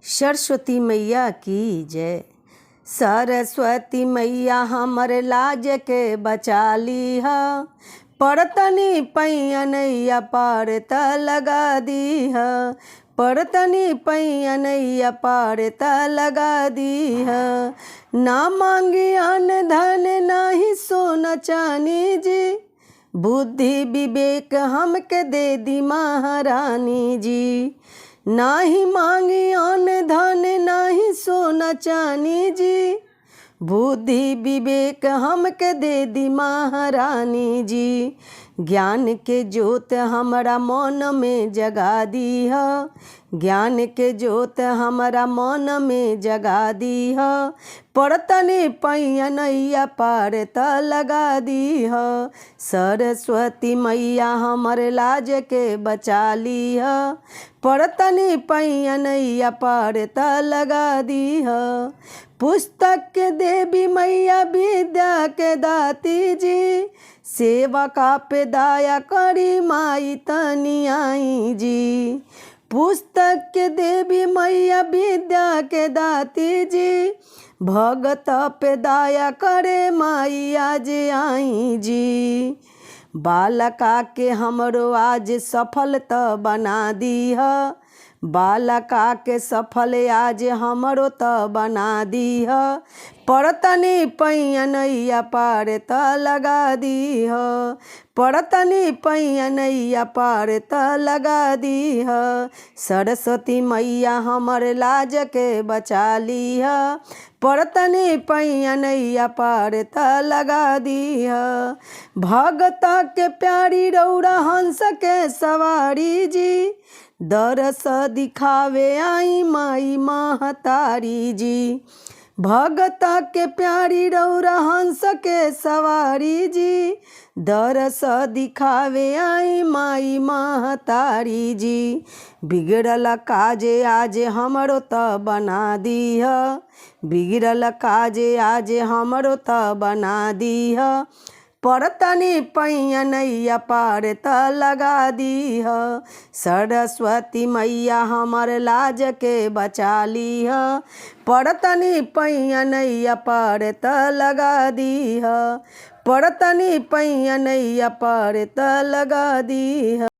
सरस्वती मैया की जय। सरस्वती मैया हमर लाज के बचा लीह, पड़तनी पैयनैया पार त लगा दीह, पड़तनी पैयनैया पार त लगा दीह। ना मांगी अन्न धन नाही सोना चानी जी, बुद्धि विवेक हमके दे दी महारानी जी। नाही मांगी अन्न धन नाही सोना चानी जी, बुद्धि विवेक हमके दे दी महारानी जी। ज्ञान के ज्योत हमारा मन में जगा दीह, ज्ञान के ज्योत हमारा मन में जगा दीह, पड़तनी पैयनैया पार त लगा दीह। सरस्वती मैया हमर लाज के बचा लीह, पड़तनी पैयनैया पार त लगा दीह। पुस्तक के देवी मैया विद्या के दाती जी, सेवा का पे दाया करी माई तनी आई जी। पुस्तक के देवी मैया विद्या के दाती जी, भगत पे दाया करे माई आज आई जी। बालका के हमरो आज सफल त बना दीह, बालका के सफल आज हमरो त बना दीह, पड़तनी पैयनैया पार त लगा दीह, पड़तनी पैयनैया पार त लगा दीह। सरस्वती मैया हमर लाज के बचा लीह, पड़तनी पैयनैया पार त लगा दीह। भगत के प्यारी रौरा हंस के सवारी जी, दरस दिखावे आई माई महतारी जी। भगत के प्यारी रौरा हंस के सवारी जी, दरस दिखावे आई माई महतारी जी। बिगड़ल काजे आज हमरो त बना दीह, बिगड़ल काजे आज हमरो त बना दीह, पड़तनी पैयनैया पार त लगा दीह। सरस्वती मैया हमर लाज के बचा लीह, पड़तनी पैयनैया पार त लगा दीह, पड़तनी पैयनैया पार त लगा दीह।